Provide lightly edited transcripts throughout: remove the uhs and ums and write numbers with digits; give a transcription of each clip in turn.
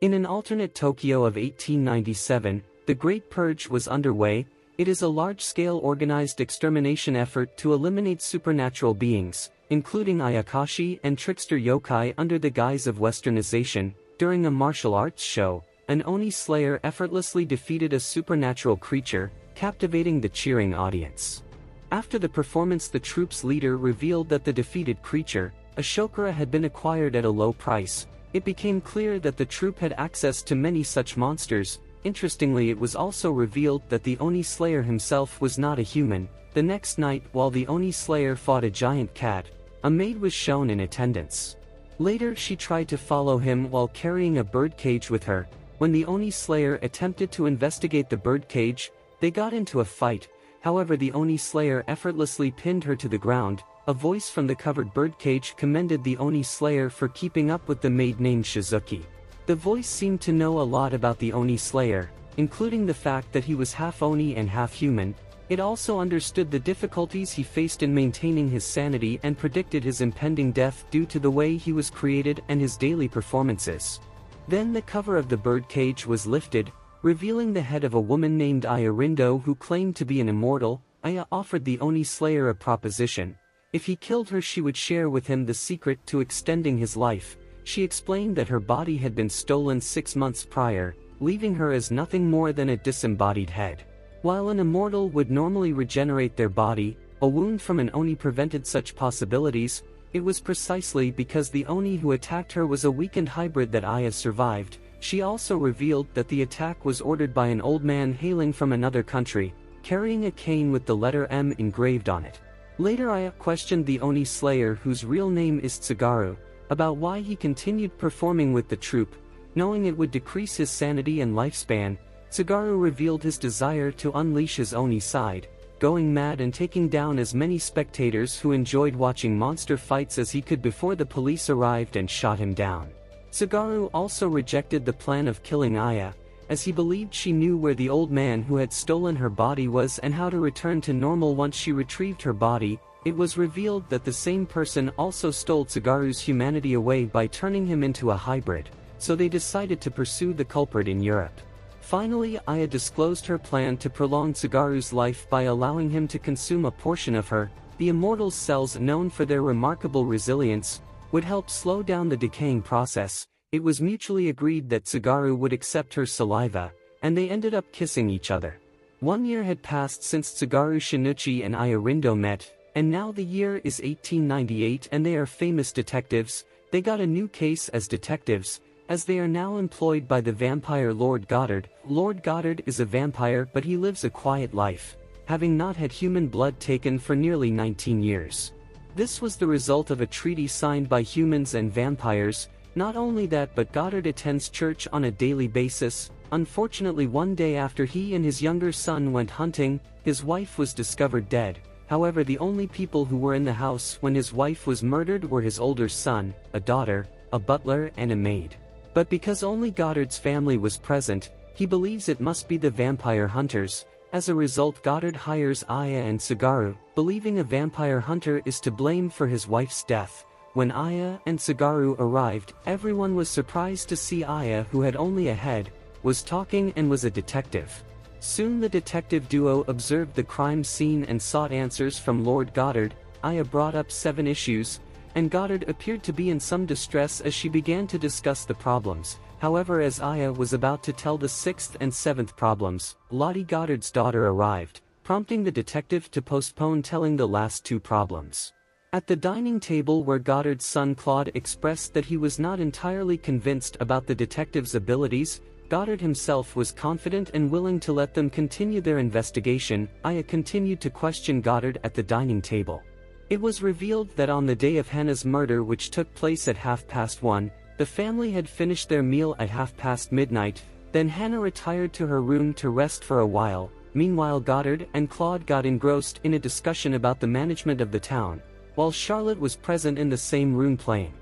In an alternate Tokyo of 1897, the Great Purge was underway. It is a large-scale organized extermination effort to eliminate supernatural beings, including ayakashi and trickster yokai under the guise of westernization. During a martial arts show, an Oni slayer effortlessly defeated a supernatural creature, captivating the cheering audience. After the performance, the troop's leader revealed that the defeated creature, a Shokara, had been acquired at a low price. It became clear that the troop had access to many such monsters. Interestingly, it was also revealed that the Oni Slayer himself was not a human. The next night, while the Oni Slayer fought a giant cat, a maid was shown in attendance. Later, she tried to follow him while carrying a birdcage with her. When the Oni Slayer attempted to investigate the birdcage, they got into a fight. However, the Oni Slayer effortlessly pinned her to the ground. A voice from the covered birdcage commended the Oni Slayer for keeping up with the maid named Shizuki. The voice seemed to know a lot about the Oni Slayer, including the fact that he was half Oni and half human. It also understood the difficulties he faced in maintaining his sanity and predicted his impending death due to the way he was created and his daily performances. Then the cover of the birdcage was lifted, revealing the head of a woman named Aya Rindo who claimed to be an immortal. Aya offered the Oni Slayer a proposition. If he killed her, she would share with him the secret to extending his life. She explained that her body had been stolen 6 months prior, leaving her as nothing more than a disembodied head. While an immortal would normally regenerate their body, a wound from an Oni prevented such possibilities. It was precisely because the Oni who attacked her was a weakened hybrid that Aya survived. She also revealed that the attack was ordered by an old man hailing from another country, carrying a cane with the letter M engraved on it. Later, Aya questioned the Oni Slayer, whose real name is Tsugaru, about why he continued performing with the troupe, knowing it would decrease his sanity and lifespan. Tsugaru revealed his desire to unleash his Oni side, going mad and taking down as many spectators who enjoyed watching monster fights as he could before the police arrived and shot him down. Tsugaru also rejected the plan of killing Aya, as he believed she knew where the old man who had stolen her body was and how to return to normal once she retrieved her body. It was revealed that the same person also stole Tsugaru's humanity away by turning him into a hybrid, so they decided to pursue the culprit in Europe. Finally, Aya disclosed her plan to prolong Tsugaru's life by allowing him to consume a portion of her. The immortal's cells, known for their remarkable resilience, would help slow down the decaying process. It was mutually agreed that Tsugaru would accept her saliva, and they ended up kissing each other. 1 year had passed since Tsugaru Shinichi and Aya Rindo met, and now the year is 1898 and they are famous detectives. They got a new case as detectives, as they are now employed by the vampire Lord Goddard. Lord Goddard is a vampire, but he lives a quiet life, having not had human blood taken for nearly 19 years. This was the result of a treaty signed by humans and vampires. Not only that, but Goddard attends church on a daily basis. Unfortunately, one day after he and his younger son went hunting, his wife was discovered dead. However, the only people who were in the house when his wife was murdered were his older son, a daughter, a butler and a maid. But because only Goddard's family was present, he believes it must be the vampire hunters. As a result, Goddard hires Aya and Tsugaru, believing a vampire hunter is to blame for his wife's death. When Aya and Tsugaru arrived, everyone was surprised to see Aya, who had only a head, was talking and was a detective. Soon the detective duo observed the crime scene and sought answers from Lord Goddard. Aya brought up 7 issues, and Goddard appeared to be in some distress as she began to discuss the problems. However, as Aya was about to tell the 6th and 7th problems, Lottie Goddard's daughter arrived, prompting the detective to postpone telling the last 2 problems. At the dining table where Goddard's son Claude expressed that he was not entirely convinced about the detective's abilities, Goddard himself was confident and willing to let them continue their investigation. Aya continued to question Goddard at the dining table. It was revealed that on the day of Hannah's murder, which took place at 1:30, the family had finished their meal at midnight. Then Hannah retired to her room to rest for a while. Meanwhile, Goddard and Claude got engrossed in a discussion about the management of the town, while Charlotte was present in the same room playing.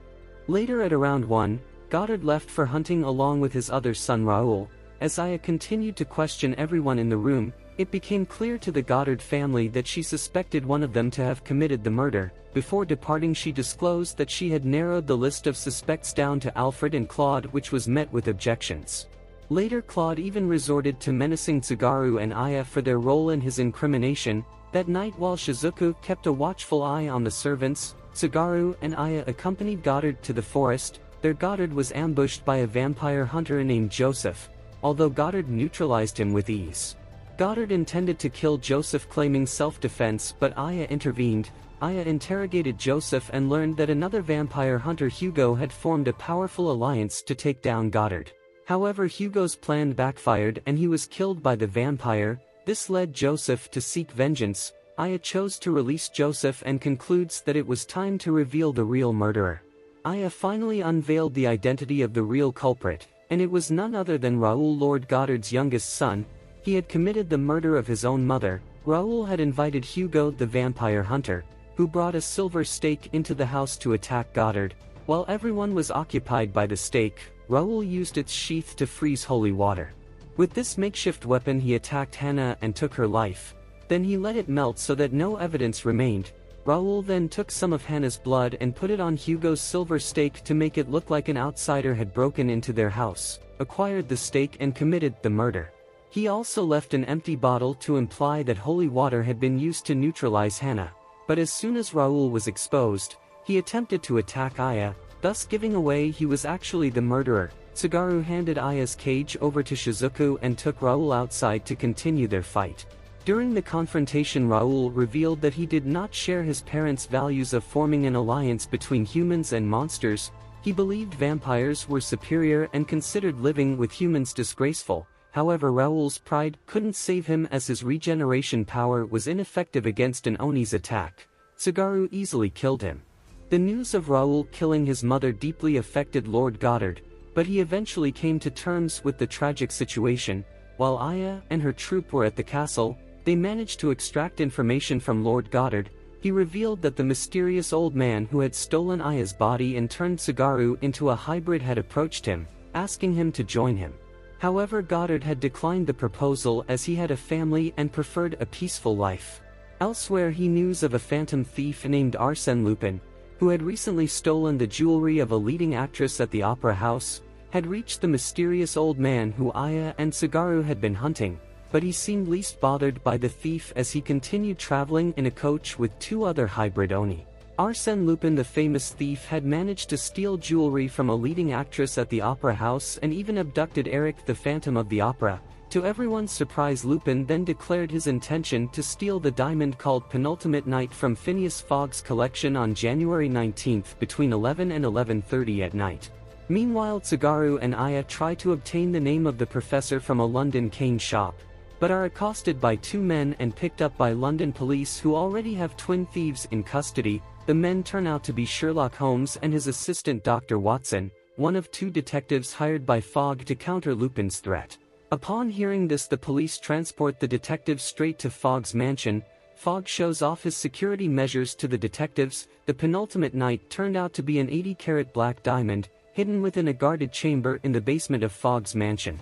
Later at around 1, Goddard left for hunting along with his other son Raoul. As Aya continued to question everyone in the room, It became clear to the Goddard family that she suspected one of them to have committed the murder. Before departing, she disclosed that she had narrowed the list of suspects down to Alfred and Claude, which was met with objections. Later, Claude even resorted to menacing Tsugaru and Aya for their role in his incrimination. That night, while Shizuku kept a watchful eye on the servants, Tsugaru and Aya accompanied Goddard to the forest. There, Goddard was ambushed by a vampire hunter named Joseph, although Goddard neutralized him with ease. Goddard intended to kill Joseph, claiming self-defense, but Aya intervened. Aya interrogated Joseph and learned that another vampire hunter, Hugo, had formed a powerful alliance to take down Goddard. However, Hugo's plan backfired and he was killed by the vampire. This led Joseph to seek vengeance. Aya chose to release Joseph and concludes that it was time to reveal the real murderer. Aya finally unveiled the identity of the real culprit, and it was none other than Raoul, Lord Goddard's youngest son. He had committed the murder of his own mother. Raoul had invited Hugo, the vampire hunter, who brought a silver stake into the house to attack Goddard. While everyone was occupied by the stake, Raoul used its sheath to freeze holy water. With this makeshift weapon, he attacked Hannah and took her life. Then he let it melt so that no evidence remained. Raoul then took some of Hannah's blood and put it on Hugo's silver stake to make it look like an outsider had broken into their house, acquired the stake, and committed the murder. He also left an empty bottle to imply that holy water had been used to neutralize Hannah. But as soon as Raoul was exposed, he attempted to attack Aya, thus giving away he was actually the murderer. Tsugaru handed Aya's cage over to Shizuku and took Raoul outside to continue their fight. During the confrontation, Raoul revealed that he did not share his parents' values of forming an alliance between humans and monsters. He believed vampires were superior and considered living with humans disgraceful. However, Raoul's pride couldn't save him, as his regeneration power was ineffective against an Oni's attack. Tsugaru easily killed him. The news of Raoul killing his mother deeply affected Lord Goddard, but he eventually came to terms with the tragic situation. While Aya and her troop were at the castle, they managed to extract information from Lord Goddard. He revealed that the mysterious old man who had stolen Aya's body and turned Tsugaru into a hybrid had approached him, asking him to join him. However, Goddard had declined the proposal as he had a family and preferred a peaceful life. Elsewhere, he knew of a phantom thief named Arsène Lupin, who had recently stolen the jewelry of a leading actress at the opera house, had reached the mysterious old man who Aya and Tsugaru had been hunting, but he seemed least bothered by the thief as he continued traveling in a coach with two other hybrid Oni. Arsène Lupin, the famous thief, had managed to steal jewelry from a leading actress at the opera house and even abducted Eric, the Phantom of the Opera. To everyone's surprise, Lupin then declared his intention to steal the diamond called Penultimate Night from Phineas Fogg's collection on January 19 between 11 and 11:30 at night. Meanwhile, Tsugaru and Aya try to obtain the name of the professor from a London cane shop, but are accosted by two men and picked up by London police, who already have twin thieves in custody. The men turn out to be Sherlock Holmes and his assistant Dr. Watson, one of two detectives hired by Fogg to counter Lupin's threat. Upon hearing this, the police transport the detectives straight to Fogg's mansion. Fogg shows off his security measures to the detectives. The penultimate night turned out to be an 80-carat black diamond, hidden within a guarded chamber in the basement of Fogg's mansion.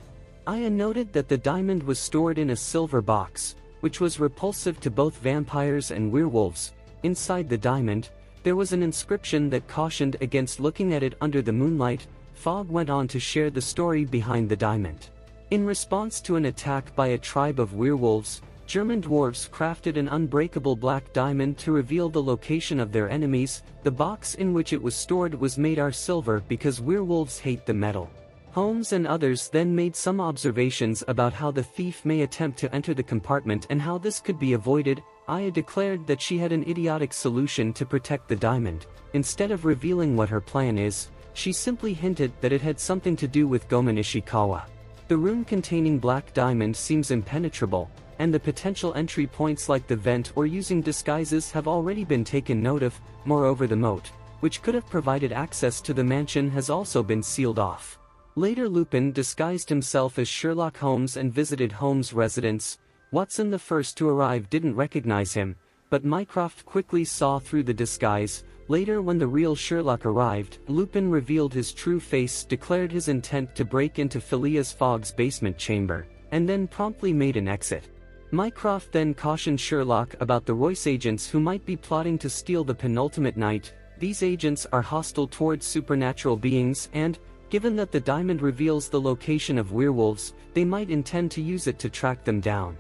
Aya noted that the diamond was stored in a silver box, which was repulsive to both vampires and werewolves. Inside the diamond, there was an inscription that cautioned against looking at it under the moonlight. Fogg went on to share the story behind the diamond. In response to an attack by a tribe of werewolves, German dwarves crafted an unbreakable black diamond to reveal the location of their enemies. The box in which it was stored was made of silver because werewolves hate the metal. Holmes and others then made some observations about how the thief may attempt to enter the compartment and how this could be avoided. Aya declared that she had an idiotic solution to protect the diamond. Instead of revealing what her plan is, she simply hinted that it had something to do with Gomen Ishikawa. The room containing black diamond seems impenetrable, and the potential entry points like the vent or using disguises have already been taken note of. Moreover, the moat, which could have provided access to the mansion, has also been sealed off. Later, Lupin disguised himself as Sherlock Holmes and visited Holmes' residence. Watson, the first to arrive, didn't recognize him, but Mycroft quickly saw through the disguise. Later, when the real Sherlock arrived, Lupin revealed his true face, declared his intent to break into Phileas Fogg's basement chamber, and then promptly made an exit. Mycroft then cautioned Sherlock about the Royce agents who might be plotting to steal the penultimate night. These agents are hostile towards supernatural beings and, given that the diamond reveals the location of werewolves, they might intend to use it to track them down.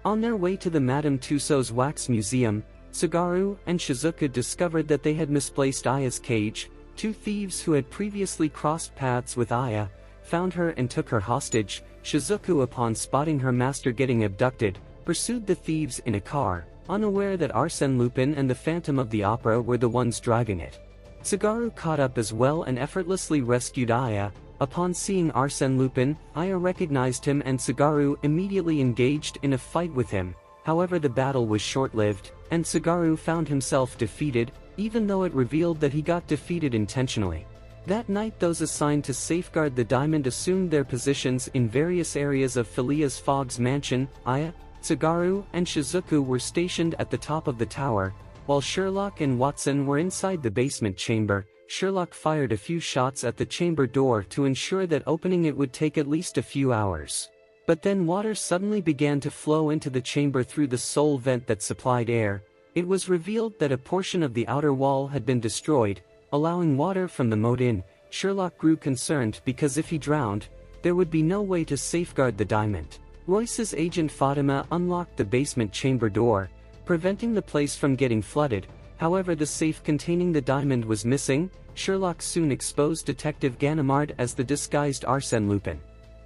On their way to the Madame Tussauds Wax Museum, Tsugaru and Shizuku discovered that they had misplaced Aya's cage. Two thieves who had previously crossed paths with Aya found her and took her hostage. Shizuku, upon spotting her master getting abducted, pursued the thieves in a car, unaware that Arsène Lupin and the Phantom of the Opera were the ones driving it. Tsugaru caught up as well and effortlessly rescued Aya. Upon seeing Arsène Lupin, Aya recognized him and Tsugaru immediately engaged in a fight with him. However, the battle was short-lived, and Tsugaru found himself defeated, even though it revealed that he got defeated intentionally. That night, those assigned to safeguard the diamond assumed their positions in various areas of Phileas Fogg's mansion. Aya, Tsugaru, and Shizuku were stationed at the top of the tower, while Sherlock and Watson were inside the basement chamber. Sherlock fired a few shots at the chamber door to ensure that opening it would take at least a few hours. But then water suddenly began to flow into the chamber through the sole vent that supplied air. It was revealed that a portion of the outer wall had been destroyed, allowing water from the moat in. Sherlock grew concerned because if he drowned, there would be no way to safeguard the diamond. Royce's agent Fatima unlocked the basement chamber door, preventing the place from getting flooded. However, the safe containing the diamond was missing. Sherlock soon exposed Detective Ganimard as the disguised Arsène Lupin.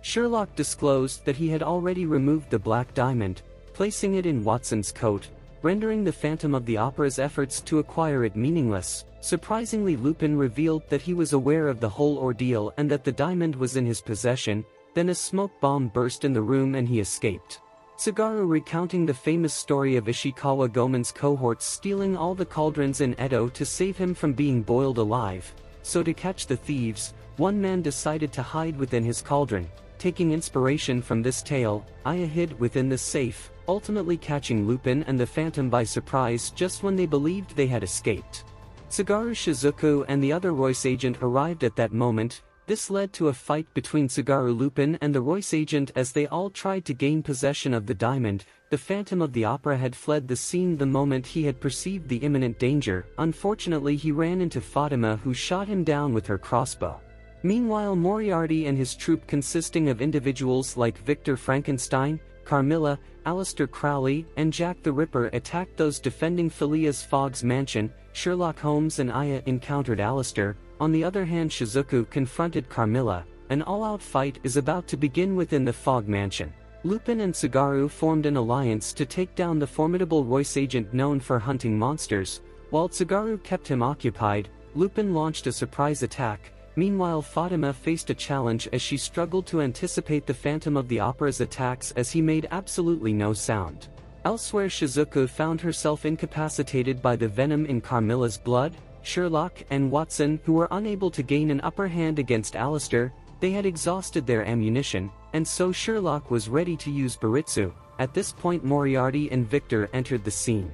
Sherlock disclosed that he had already removed the black diamond, placing it in Watson's coat, rendering the Phantom of the Opera's efforts to acquire it meaningless. Surprisingly, Lupin revealed that he was aware of the whole ordeal and that the diamond was in his possession. Then a smoke bomb burst in the room and he escaped. Tsugaru, recounting the famous story of Ishikawa Goemon's cohorts stealing all the cauldrons in Edo to save him from being boiled alive. So to catch the thieves, one man decided to hide within his cauldron. Taking inspiration from this tale, Aya hid within the safe, ultimately catching Lupin and the Phantom by surprise just when they believed they had escaped. Tsugaru, Shizuku and the other Royce agent arrived at that moment. This led to a fight between Tsugaru, Lupin and the Royce agent as they all tried to gain possession of the diamond. The Phantom of the Opera had fled the scene the moment he had perceived the imminent danger. Unfortunately, he ran into Fatima, who shot him down with her crossbow. Meanwhile, Moriarty and his troupe, consisting of individuals like Victor Frankenstein, Carmilla, Aleister Crowley, and Jack the Ripper, attacked those defending Phileas Fogg's mansion. Sherlock Holmes and Aya encountered Aleister. On the other hand, Shizuku confronted Carmilla. An all-out fight is about to begin within the Fogg mansion. Lupin and Tsugaru formed an alliance to take down the formidable Royce agent known for hunting monsters. While Tsugaru kept him occupied, Lupin launched a surprise attack. Meanwhile, Fatima faced a challenge as she struggled to anticipate the Phantom of the Opera's attacks as he made absolutely no sound. Elsewhere, Shizuku found herself incapacitated by the venom in Carmilla's blood. Sherlock and Watson, who were unable to gain an upper hand against Aleister, they had exhausted their ammunition, and so Sherlock was ready to use Baritsu. At this point, Moriarty and Victor entered the scene.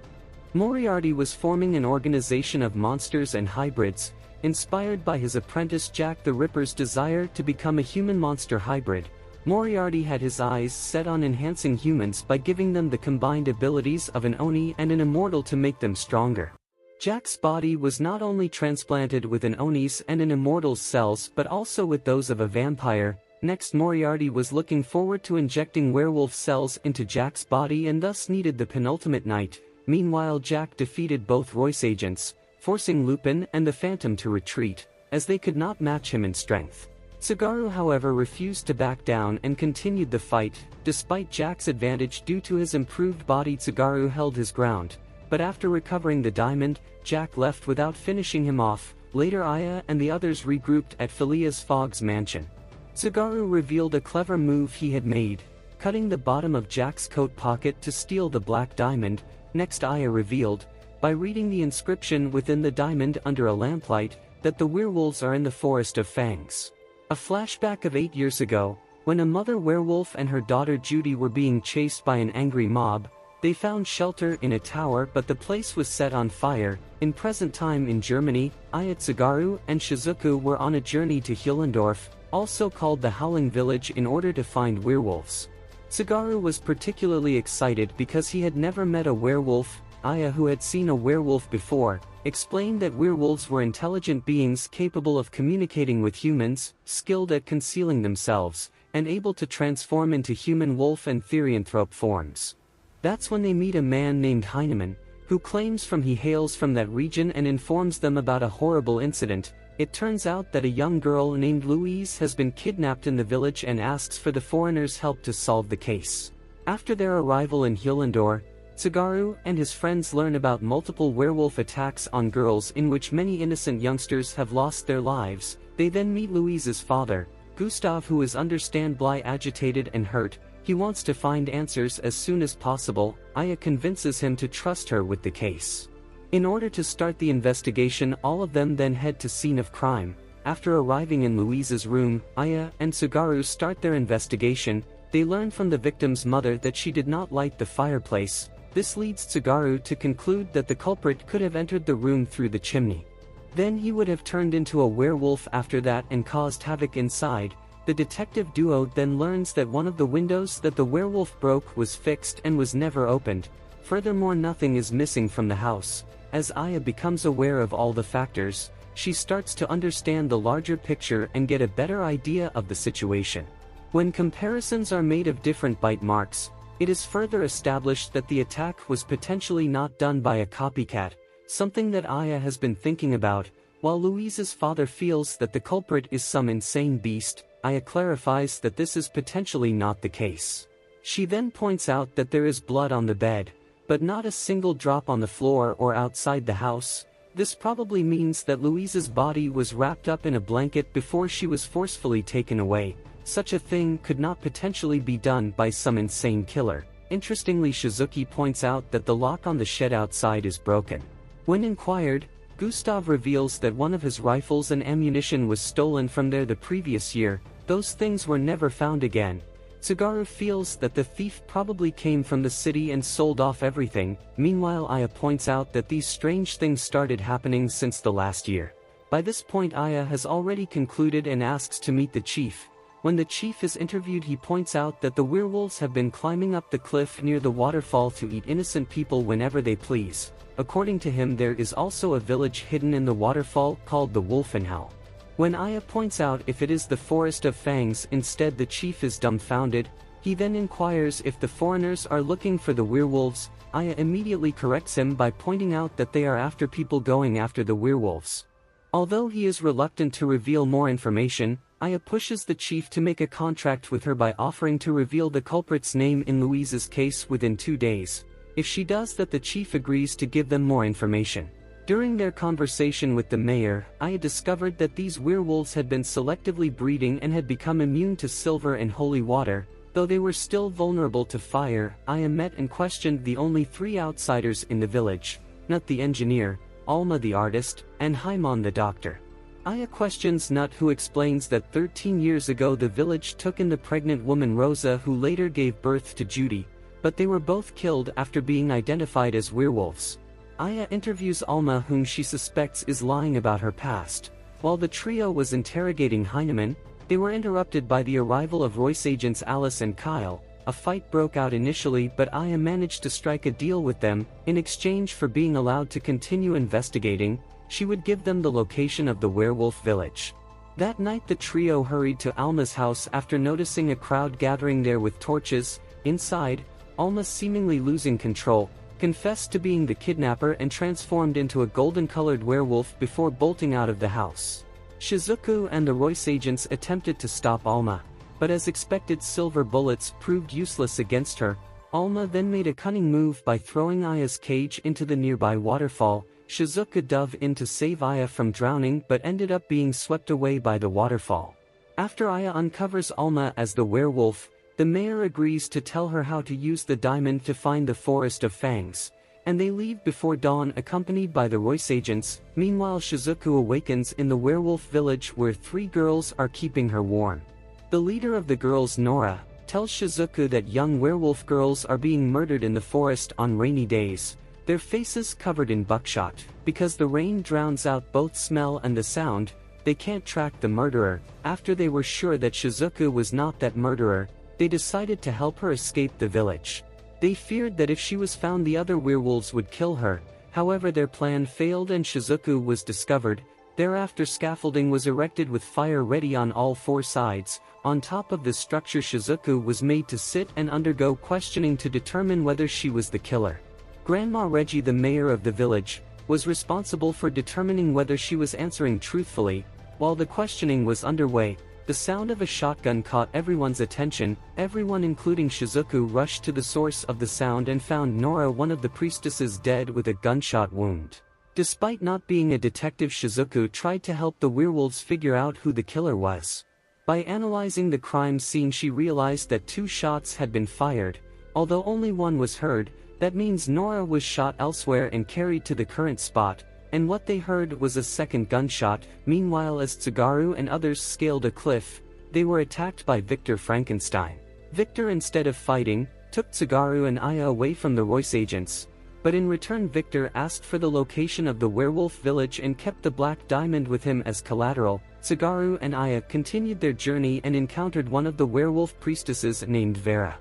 Moriarty was forming an organization of monsters and hybrids, inspired by his apprentice Jack the Ripper's desire to become a human-monster hybrid. Moriarty had his eyes set on enhancing humans by giving them the combined abilities of an Oni and an immortal to make them stronger. Jack's body was not only transplanted with an Oni's and an immortal's cells but also with those of a vampire. Next, Moriarty was looking forward to injecting werewolf cells into Jack's body and thus needed the penultimate night. Meanwhile, Jack defeated both Royce agents, forcing Lupin and the Phantom to retreat, as they could not match him in strength. Tsugaru, however, refused to back down and continued the fight. Despite Jack's advantage due to his improved body, Tsugaru held his ground. But after recovering the diamond, Jack left without finishing him off. Later, Aya and the others regrouped at Phileas Fogg's mansion. Tsugaru revealed a clever move he had made, cutting the bottom of Jack's coat pocket to steal the black diamond. Next, Aya revealed, by reading the inscription within the diamond under a lamplight, that the werewolves are in the Forest of Fangs. A flashback of 8 years ago, when a mother werewolf and her daughter Judy were being chased by an angry mob. They found shelter in a tower, but the place was set on fire. In present time in Germany, Aya, Tsugaru and Shizuku were on a journey to Hillendorf, also called the Howling Village, in order to find werewolves. Tsugaru was particularly excited because he had never met a werewolf. Aya, who had seen a werewolf before, explained that werewolves were intelligent beings capable of communicating with humans, skilled at concealing themselves, and able to transform into human wolf and therianthrope forms. That's when they meet a man named Heinemann, who claims he hails from that region and informs them about a horrible incident. It turns out that a young girl named Louise has been kidnapped in the village and asks for the foreigners' help to solve the case. After their arrival in Hylandor, Tsugaru and his friends learn about multiple werewolf attacks on girls in which many innocent youngsters have lost their lives. They then meet Louise's father, Gustav, who is understandably agitated and hurt. He wants to find answers as soon as possible. Aya convinces him to trust her with the case. In order to start the investigation, all of them then head to scene of crime. After arriving in Louise's room, Aya and Tsugaru start their investigation. They learn from the victim's mother that she did not light the fireplace. This leads Tsugaru to conclude that the culprit could have entered the room through the chimney. Then he would have turned into a werewolf after that and caused havoc inside. The detective duo then learns that one of the windows that the werewolf broke was fixed and was never opened. Furthermore, nothing is missing from the house. As Aya becomes aware of all the factors, she starts to understand the larger picture and get a better idea of the situation. When comparisons are made of different bite marks, it is further established that the attack was potentially not done by a copycat, something that Aya has been thinking about. While Louise's father feels that the culprit is some insane beast, Aya clarifies that this is potentially not the case. She then points out that there is blood on the bed, but not a single drop on the floor or outside the house. This probably means that Louise's body was wrapped up in a blanket before she was forcefully taken away. Such a thing could not potentially be done by some insane killer. Interestingly, Shizuki points out that the lock on the shed outside is broken. When inquired, Gustav reveals that one of his rifles and ammunition was stolen from there the previous year. Those things were never found again. Tsugaru feels that the thief probably came from the city and sold off everything. Meanwhile, Aya points out that these strange things started happening since the last year. By this point, Aya has already concluded and asks to meet the chief. When the chief is interviewed, he points out that the werewolves have been climbing up the cliff near the waterfall to eat innocent people whenever they please. According to him, there is also a village hidden in the waterfall called the Wolfenhau. When Aya points out if it is the Forest of Fangs instead, the chief is dumbfounded. He then inquires if the foreigners are looking for the werewolves. Aya immediately corrects him by pointing out that they are after people going after the werewolves. Although he is reluctant to reveal more information, Aya pushes the chief to make a contract with her by offering to reveal the culprit's name in Louise's case within 2 days. If she does that, the chief agrees to give them more information. During their conversation with the mayor, Aya discovered that these werewolves had been selectively breeding and had become immune to silver and holy water. Though they were still vulnerable to fire, Aya met and questioned the only 3 outsiders in the village: Nut the engineer, Alma the artist, and Haimon the doctor. Aya questions Nut, who explains that 13 years ago the village took in the pregnant woman Rosa, who later gave birth to Judy, but they were both killed after being identified as werewolves. Aya interviews Alma, whom she suspects is lying about her past. While the trio was interrogating Heinemann, they were interrupted by the arrival of Royce agents Alice and Kyle. A fight broke out initially, but Aya managed to strike a deal with them. In exchange for being allowed to continue investigating, she would give them the location of the werewolf village. That night the trio hurried to Alma's house after noticing a crowd gathering there with torches. Inside, Alma, seemingly losing control, confessed to being the kidnapper and transformed into a golden-colored werewolf before bolting out of the house. Shizuku and the Royce agents attempted to stop Alma, but as expected, silver bullets proved useless against her. Alma then made a cunning move by throwing Aya's cage into the nearby waterfall. Shizuku dove in to save Aya from drowning but ended up being swept away by the waterfall. After Aya uncovers Alma as the werewolf, the mayor agrees to tell her how to use the diamond to find the Forest of Fangs, and they leave before dawn accompanied by the Royce agents. Meanwhile, Shizuku awakens in the werewolf village where 3 girls are keeping her warm. The leader of the girls, Nora, tells Shizuku that young werewolf girls are being murdered in the forest on rainy days, their faces covered in buckshot. Because the rain drowns out both smell and the sound, they can't track the murderer. After they were sure that Shizuku was not that murderer, they decided to help her escape the village. They feared that if she was found the other werewolves would kill her. However, their plan failed and Shizuku was discovered. Thereafter scaffolding was erected with fire ready on all four sides. On top of this structure Shizuku was made to sit and undergo questioning to determine whether she was the killer. Grandma Reggie, the mayor of the village, was responsible for determining whether she was answering truthfully. While the questioning was underway, the sound of a shotgun caught everyone's attention. Everyone including Shizuku rushed to the source of the sound and found Nora, one of the priestesses, dead with a gunshot wound. Despite not being a detective, Shizuku tried to help the werewolves figure out who the killer was. By analyzing the crime scene she realized that 2 shots had been fired. Although only one was heard, that means Nora was shot elsewhere and carried to the current spot, and what they heard was a second gunshot. Meanwhile, as Tsugaru and others scaled a cliff, they were attacked by Victor Frankenstein. Victor, instead of fighting, took Tsugaru and Aya away from the Royce agents. But in return Victor asked for the location of the werewolf village and kept the black diamond with him as collateral. Tsugaru and Aya continued their journey and encountered one of the werewolf priestesses named Vera.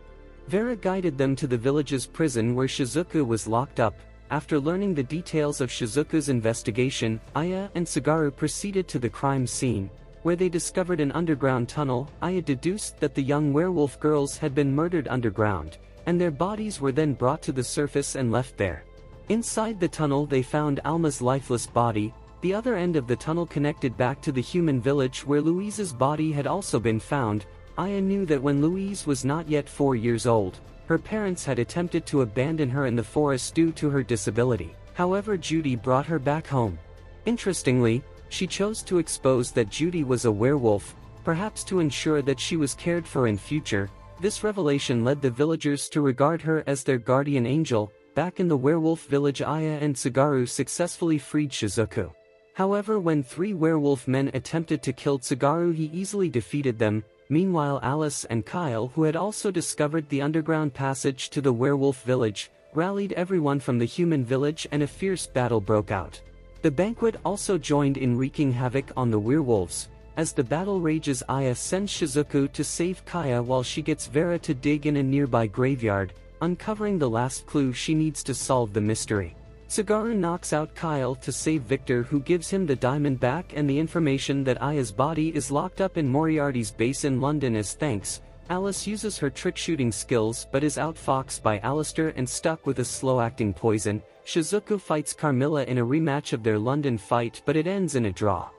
Vera guided them to the village's prison where Shizuku was locked up. After learning the details of Shizuku's investigation, Aya and Tsugaru proceeded to the crime scene, where they discovered an underground tunnel. Aya deduced that the young werewolf girls had been murdered underground, and their bodies were then brought to the surface and left there. Inside the tunnel they found Alma's lifeless body. The other end of the tunnel connected back to the human village where Louise's body had also been found. Aya knew that when Louise was not yet 4 years old, her parents had attempted to abandon her in the forest due to her disability. However, Judy brought her back home. Interestingly, she chose to expose that Judy was a werewolf, perhaps to ensure that she was cared for in future. This revelation led the villagers to regard her as their guardian angel. Back in the werewolf village, Aya and Tsugaru successfully freed Shizuku. However, when 3 werewolf men attempted to kill Tsugaru, he easily defeated them. Meanwhile, Alice and Kyle, who had also discovered the underground passage to the werewolf village, rallied everyone from the human village and a fierce battle broke out. The banquet also joined in wreaking havoc on the werewolves. As the battle rages, Aya sends Shizuku to save Kaya while she gets Vera to dig in a nearby graveyard, uncovering the last clue she needs to solve the mystery. Tsugaru knocks out Kyle to save Victor, who gives him the diamond back and the information that Aya's body is locked up in Moriarty's base in London. As thanks, Alice uses her trick-shooting skills but is outfoxed by Alistair and stuck with a slow-acting poison. Shizuku fights Carmilla in a rematch of their London fight, but it ends in a draw.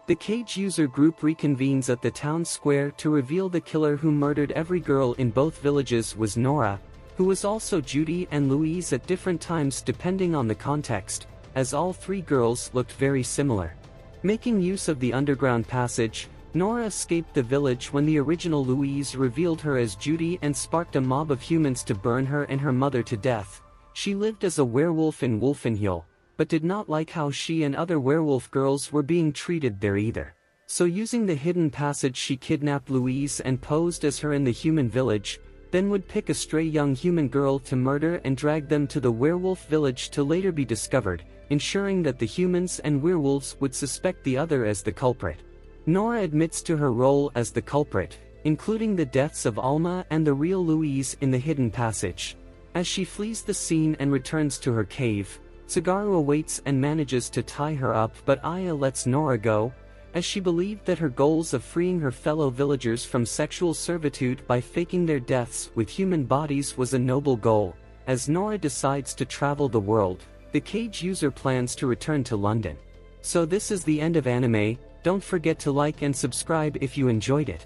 The Cage user group reconvenes at the town square to reveal the killer who murdered every girl in both villages was Nora, who was also Judy and Louise at different times depending on the context, as all 3 girls looked very similar. Making use of the underground passage, Nora escaped the village when the original Louise revealed her as Judy and sparked a mob of humans to burn her and her mother to death. She lived as a werewolf in Wolfenhill, but did not like how she and other werewolf girls were being treated there either. So using the hidden passage, she kidnapped Louise and posed as her in the human village, then would pick a stray young human girl to murder and drag them to the werewolf village to later be discovered, ensuring that the humans and werewolves would suspect the other as the culprit. Nora admits to her role as the culprit, including the deaths of Alma and the real Louise in the hidden passage. As she flees the scene and returns to her cave, Tsugaru awaits and manages to tie her up, but Aya lets Nora go, as she believed that her goals of freeing her fellow villagers from sexual servitude by faking their deaths with human bodies was a noble goal. As Nora decides to travel the world, the Cage user plans to return to London. So this is the end of anime. Don't forget to like and subscribe if you enjoyed it.